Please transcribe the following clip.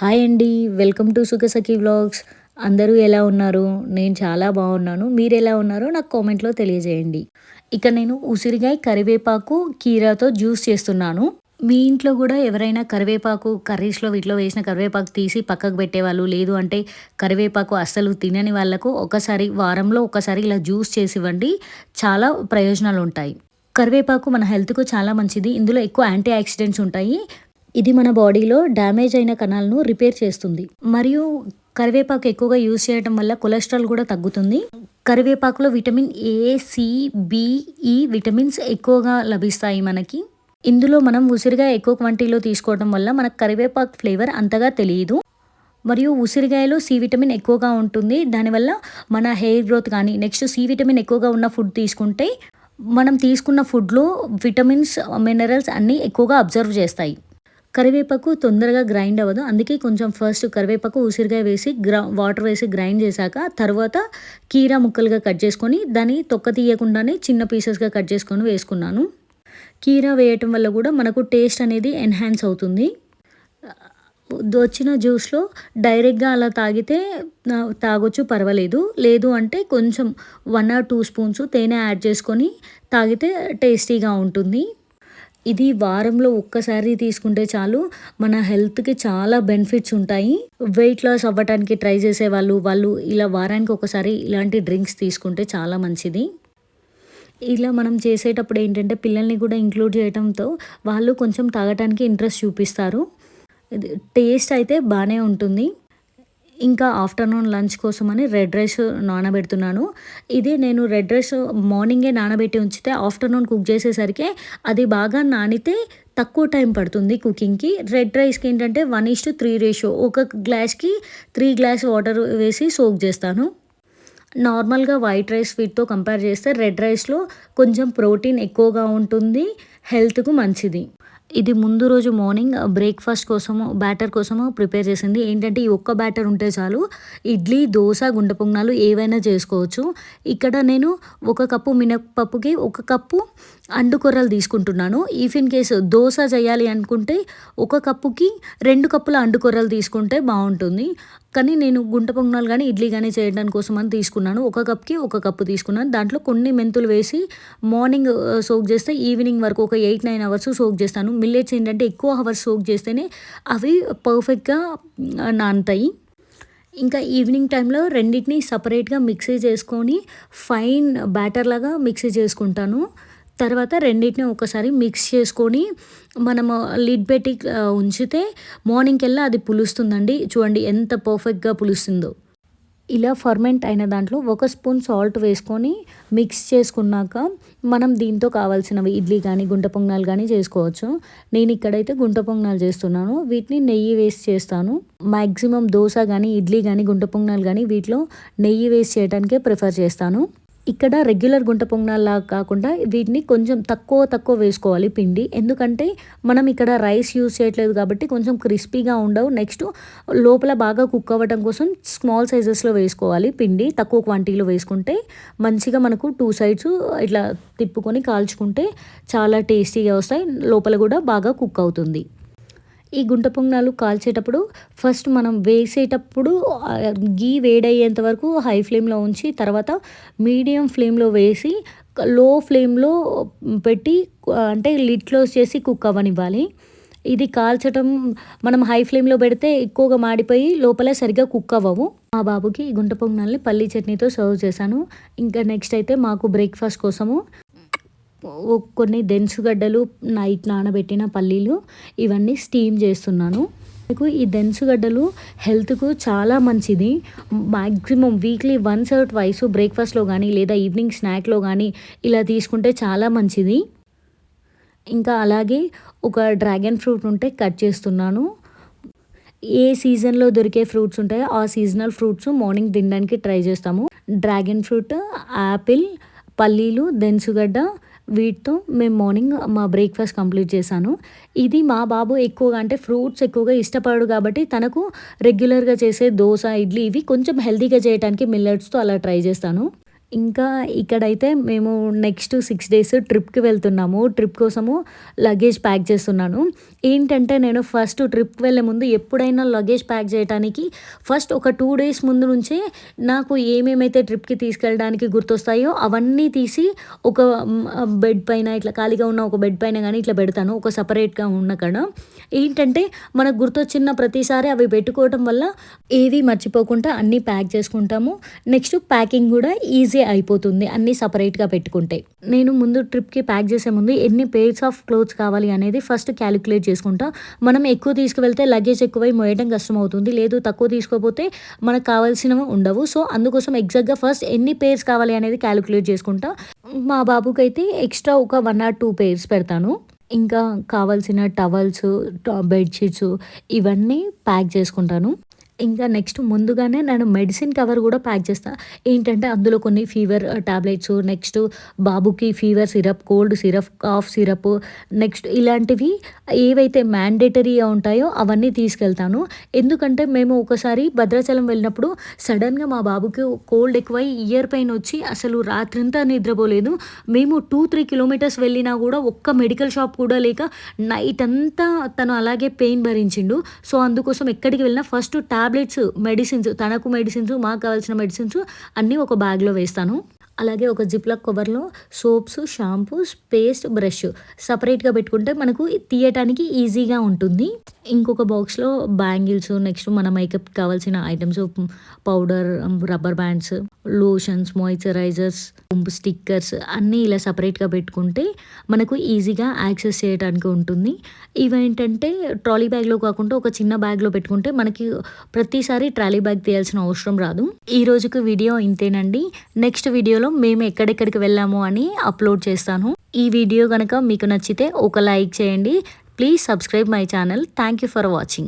Hi అండి. Welcome to Sukhasakhi vlogs. అందరూ ఎలా ఉన్నారు? నేను చాలా బాగున్నాను. మీరెలా ఉన్నారో నాకు కామెంట్‌లో తెలియజేయండి. ఇక నేను ఉసిరికాయ, కరివేపాకు, కీరాతో జ్యూస్ చేస్తున్నాను. మీ ఇంట్లో గూడా ఎవరైనా కరివేపాకు కర్రీస్‌లో వీటిలో వేసిన కరివేపాకు తీసి పక్కకు పెట్టేవాళ్ళు, లేదు అంటే కరివేపాకు అస్సలు తినని వాళ్ళకు ఒకసారి వారంలో ఒకసారి ఇలా జ్యూస్ చేసివ్వండి. చాలా ప్రయోజనాలుంటాయి. కరివేపాకు మన హెల్త్‌కు చాలా మంచిది. ఇందులో ఎక్కువ యాంటీ ఆక్సిడెంట్స్ ఉంటాయి. ఇది మన బాడీలో డ్యామేజ్ అయిన కణాలను రిపేర్ చేస్తుంది. మరియు కరివేపాకు ఎక్కువగా యూజ్ చేయడం వల్ల కొలెస్ట్రాల్ కూడా తగ్గుతుంది. కరివేపాకులో విటమిన్ ఏ, సి, బి, ఈ విటమిన్స్ ఎక్కువగా లభిస్తాయి మనకి. ఇందులో మనం ఉసిరికాయ ఎక్కువ క్వాంటిటీలో తీసుకోవడం వల్ల మనకు కరివేపాకు ఫ్లేవర్ అంతగా తెలియదు. మరియు ఉసిరికాయలో సి విటమిన్ ఎక్కువగా ఉంటుంది. దానివల్ల మన హెయిర్ గ్రోత్ కానీ, నెక్స్ట్ సి విటమిన్ ఎక్కువగా ఉన్న ఫుడ్ తీసుకుంటే మనం తీసుకున్న ఫుడ్‌లో విటమిన్స్, మినరల్స్ అన్నీ ఎక్కువగా అబ్జర్వ్ చేస్తాయి. కరివేపాకు తొందరగా గ్రైండ్ అవ్వదు. అందుకే కొంచెం ఫస్ట్ కరివేపాకు, ఉసిరికాయ వేసి వాటర్ వేసి గ్రైండ్ చేశాక తర్వాత కీరా ముక్కలుగా కట్ చేసుకొని దాన్ని తొక్క తీయకుండానే చిన్న పీసెస్‌గా కట్ చేసుకొని వేసుకున్నాను. కీరా వేయటం వల్ల కూడా మనకు టేస్ట్ అనేది ఎన్హాన్స్ అవుతుంది. వచ్చిన జ్యూస్‌లో డైరెక్ట్‌గా అలా తాగితే తాగొచ్చు పర్వాలేదు. లేదు అంటే కొంచెం 1 ఆర్ 2 స్పూన్స్ తేనె యాడ్ చేసుకొని తాగితే టేస్టీగా ఉంటుంది. ఇది వారంలో ఒక్కసారి తీసుకుంటే చాలు మన హెల్త్‌కి చాలా బెనిఫిట్స్ ఉంటాయి. వెయిట్ లాస్ అవ్వటానికి ట్రై చేసేవాళ్ళు, వాళ్ళు ఇలా వారానికి ఒకసారి ఇలాంటి డ్రింక్స్ తీసుకుంటే చాలా మంచిది. ఇలా మనం చేసేటప్పుడు ఏంటంటే పిల్లల్ని కూడా ఇంక్లూడ్ చేయటంతో వాళ్ళు కొంచెం తాగటానికి ఇంట్రెస్ట్ చూపిస్తారు. ఇది టేస్ట్ అయితే బానే ఉంటుంది. ఇంకా ఆఫ్టర్‌నూన్ లంచ్ కోసమని రెడ్ రైస్ నానబెడుతున్నాను. ఇది నేను రెడ్ రైస్ మార్నింగే నానబెట్టి ఉంచితే ఆఫ్టర్‌నూన్ కుక్ చేసేసరికి అది బాగా నానితే తక్కువ టైం పడుతుంది కుకింగ్‌కి. రెడ్ రైస్‌కి ఏంటంటే 1:3 రేషియో, ఒక గ్లాస్‌కి 3 గ్లాస్ వాటర్ వేసి సోక్ చేస్తాను. నార్మల్‌గా వైట్ రైస్ వీటితో కంపేర్ చేస్తే రెడ్ రైస్‌లో కొంచెం ప్రోటీన్ ఎక్కువగా ఉంటుంది. హెల్త్‌కు మంచిది. ఇది ముందు రోజు మార్నింగ్ బ్రేక్‌ఫాస్ట్ కోసము, బ్యాటర్ కోసము ప్రిపేర్ చేసింది. ఏంటంటే ఈ ఒక్క బ్యాటర్ ఉంటే చాలు ఇడ్లీ, దోస, గుంట పొంగనాలు ఏవైనా చేసుకోవచ్చు. ఇక్కడ నేను 1 కప్పు మినపప్పుకి 1 కప్పు అండుకొర్రలు తీసుకుంటున్నాను. ఇఫ్ ఇన్ కేస్ దోస చేయాలి అనుకుంటే 1 కప్పుకి 2 కప్పుల అండుకొర్రలు తీసుకుంటే బావుంటుంది. కానీ నేను గుంట పొంగనాలు గానీ, ఇడ్లీ గానీ చేయడం కోసమని తీసుకున్నాను. 1 కప్‌కి 1 కప్పు తీసుకున్నాను. దాంట్లో కొన్ని మెంతులు వేసి మార్నింగ్ సోక్ చేస్తే ఈవినింగ్ వరకు ఒక 8, 9 అవర్స్ సోక్ చేస్తాను. మిల్లెట్స్ ఏంటంటే ఎక్కువ అవర్స్ సోక్ చేస్తేనే అవి పర్ఫెక్ట్‌గా నానతాయి. ఇంకా ఈవినింగ్ టైంలో రెండిటిని సెపరేట్‌గా మిక్సీ చేసుకొని ఫైన్ బ్యాటర్ లాగా మిక్సీ చేసుకుంటాను. తర్వాత రెండిటిని ఒకసారి మిక్స్ చేసుకొని మనము లిడ్ పెట్టి ఉంచితే మార్నింగ్‌కెల్లా అది పులుస్తుందండి. చూడండి ఎంత పర్ఫెక్ట్‌గా పులుస్తుందో. ఇలా ఫర్మెంట్ అయిన దాంట్లో 1 స్పూన్ సాల్ట్ వేసుకొని మిక్స్ చేసుకున్నాక మనం దీంతో కావాల్సినవి ఇడ్లీ కానీ, గుంట పొంగనాలు కానీ చేసుకోవచ్చు. నేను ఇక్కడైతే గుంట పొంగనాలు చేస్తున్నాను. వీటిని నెయ్యి వేసి చేస్తాను. మాక్సిమం దోస కానీ, ఇడ్లీ కానీ, గుంట పొంగనాలు కానీ వీటిలో నెయ్యి వేసి చేయడానికే ప్రిఫర్ చేస్తాను. ఇక్కడ రెగ్యులర్ గుంట పొంగనాల్లాగా కాకుండా వీటిని కొంచెం తక్కువ వేసుకోవాలి పిండి. ఎందుకంటే మనం ఇక్కడ రైస్ యూజ్ చేయట్లేదు కాబట్టి కొంచెం క్రిస్పీగా ఉండవు. నెక్స్ట్ లోపల బాగా కుక్ అవ్వడం కోసం స్మాల్ సైజెస్‌లో వేసుకోవాలి పిండి. తక్కువ క్వాంటిటీలో వేసుకుంటే మంచిగా మనకు 2 సైడ్స్ ఇట్లా తిప్పుకొని కాల్చుకుంటే చాలా టేస్టీగా వస్తాయి. లోపల కూడా బాగా కుక్ అవుతుంది. ఈ గుంట పొంగనాలు కాల్చేటప్పుడు ఫస్ట్ మనం వేసేటప్పుడు ఘీ వేడయ్యేంత వరకు హై ఫ్లేమ్‌లో ఉంచి తర్వాత మీడియం ఫ్లేమ్‌లో వేసి లో ఫ్లేమ్‌లో పెట్టి అంటే లిడ్ క్లోజ్ చేసి కుక్ అవ్వనివ్వాలి. ఇది కాల్చటం మనం హై ఫ్లేమ్‌లో పెడితే ఎక్కువగా మాడిపోయి లోపల సరిగ్గా కుక్ అవ్వవు. మా బాబుకి ఈ గుంట పొంగనాల్ని పల్లీ చట్నీతో సర్వ్ చేశాను. ఇంకా నెక్స్ట్ అయితే మాకు బ్రేక్‌ఫాస్ట్ కోసము కొన్ని దెనుసుగడ్డలు, నైట్ నానబెట్టిన పల్లీలు ఇవన్నీ స్టీమ్ చేస్తున్నాను. నాకు ఈ దెనుసుగడ్డలు హెల్త్‌కు చాలా మంచిది. Maximum weekly once or twice బ్రేక్‌ఫాస్ట్‌లో కానీ లేదా ఈవినింగ్ స్నాక్‌లో కానీ ఇలా తీసుకుంటే చాలా మంచిది. ఇంకా అలాగే ఒక డ్రాగన్ ఫ్రూట్ ఉంటే కట్ చేస్తున్నాను. ఏ సీజన్‌లో దొరికే ఫ్రూట్స్ ఉంటాయో ఆ సీజనల్ ఫ్రూట్స్ మార్నింగ్ తినడానికి ట్రై చేస్తాము. డ్రాగన్ ఫ్రూట్, యాపిల్, పల్లీలు, దెనుసుగడ్డ వీటితో మేము మార్నింగ్ మా బ్రేక్‌ఫాస్ట్ కంప్లీట్ చేశాను. ఇది మా బాబు ఎక్కువగా అంటే ఫ్రూట్స్ ఎక్కువగా ఇష్టపడడు కాబట్టి తనకు రెగ్యులర్‌గా చేసే దోస, ఇడ్లీ ఇవి కొంచెం హెల్తీగా చేయటానికి మిల్లెట్స్‌తో అలా ట్రై చేస్తాను. ఇంకా ఇక్కడైతే మేము నెక్స్ట్ 6 డేస్ ట్రిప్‌కి వెళ్తున్నాము. ట్రిప్ కోసము లగేజ్ ప్యాక్ చేస్తున్నాను. ఏంటంటే నేను ఫస్ట్ ట్రిప్‌కి వెళ్ళే ముందు ఎప్పుడైనా లగేజ్ ప్యాక్ చేయటానికి ఫస్ట్ ఒక 2 డేస్ ముందు నుంచే నాకు ఏమేమైతే ట్రిప్‌కి తీసుకెళ్ళడానికి గుర్తొస్తాయో అవన్నీ తీసి ఒక బెడ్ పైన ఇట్లా ఖాళీగా ఉన్న ఒక బెడ్ పైన గానీ ఇట్లా పెడతాను. ఒక సెపరేట్‌గా ఉన్న కాడ. ఏంటంటే మనకు గుర్తొచ్చిన ప్రతిసారి అవి పెట్టుకోవటం వల్ల ఏవి మర్చిపోకుండా అన్నీ ప్యాక్ చేసుకుంటాము. నెక్స్ట్ ప్యాకింగ్ గూడా ఈజీ అయిపోతుంది అన్నీ సెపరేట్‌గా పెట్టుకుంటే. నేను ముందు ట్రిప్‌కి ప్యాక్ చేసే ముందు ఎన్ని పెయిర్స్ ఆఫ్ క్లోత్స్ కావాలి అనేది ఫస్ట్ క్యాలిక్యులేట్ చేసుకుంటా. మనం ఎక్కువ తీసుకువెళ్తే లగేజ్ ఎక్కువై మోయడం కష్టమవుతుంది. లేదు తక్కువ తీసుకోపోతే మనకు కావాల్సినవి ఉండవు. సో, అందుకోసం ఎగ్జాక్ట్‌గా ఫస్ట్ ఎన్ని పెయిర్స్ కావాలి అనేది క్యాలిక్యులేట్ చేసుకుంటా. మా బాబుకైతే ఎక్స్‌ట్రా ఒక 1 ఆర్ 2 పెయిర్స్ పెడతాను. ఇంకా కావాల్సిన టవల్స్, బెడ్ షీట్స్ ఇవన్నీ ప్యాక్ చేసుకుంటాను. ఇంకా నెక్స్ట్ ముందుగానే నేను మెడిసిన్ కవర్ గూడా ప్యాక్ చేస్తా. ఏంటంటే అందులో కొన్ని ఫీవర్ టాబ్లెట్స్, నెక్స్ట్ బాబుకి fever syrup, cold syrup, cough syrup, next ఇలాంటివి ఏవైతే మ్యాండేటరీగా ఉంటాయో అవన్నీ తీసుకెళ్తాను. ఎందుకంటే మేము ఒకసారి భద్రాచలం వెళ్ళినప్పుడు సడెన్‌గా మా బాబుకి కోల్డ్ ఎక్కువై ఇయర్ పెయిన్ వచ్చి అసలు రాత్రంతా నిద్రపోలేదు. మేము 2, 3 కిలోమీటర్స్ వెళ్ళినా గూడా ఒక్క మెడికల్ షాప్ కూడా లేక నైట్ అంతా తను అలాగే పెయిన్ భరించిండు. సో, అందుకోసం ఎక్కడికి వెళ్ళినా ఫస్ట్ టాబ్లెట్స్, మెడిసిన్స్ తనకు మెడిసిన్స్, మాకు కావాల్సిన మెడిసిన్స్ అన్నీ ఒక బ్యాగ్‌లో వేస్తాను. అలాగే ఒక జిప్‌లాక్ కవర్‌లో సోప్స్, షాంపూస్, పేస్ట్, బ్రష్ సెపరేట్‌గా పెట్టుకుంటే మనకు తీయటానికి ఈజీగా ఉంటుంది. ఇంకొక బాక్స్‌లో బ్యాంగిల్స్, నెక్స్ట్ మన మేకప్‌కి కావాల్సిన items, powder, rubber bands, lotions, moisturisers, stickers అన్నీ ఇలా సెపరేట్‌గా పెట్టుకుంటే మనకు ఈజీగా యాక్సెస్ చేయడానికి ఉంటుంది. ఇవేంటంటే ట్రాలీ బ్యాగ్‌లో కాకుండా ఒక చిన్న బ్యాగ్‌లో పెట్టుకుంటే మనకి ప్రతిసారి ట్రాలీ బ్యాగ్ తీయాల్సిన అవసరం రాదు. ఈ రోజుకి వీడియో ఇంతేనండి. నెక్స్ట్ వీడియోలో మేము ఎక్కడెక్కడికి వెళ్ళాము అని అప్లోడ్ చేస్తాను. ఈ వీడియో గనక మీకు నచ్చితే ఒక లైక్ చేయండి. Please subscribe my channel. Thank you for watching.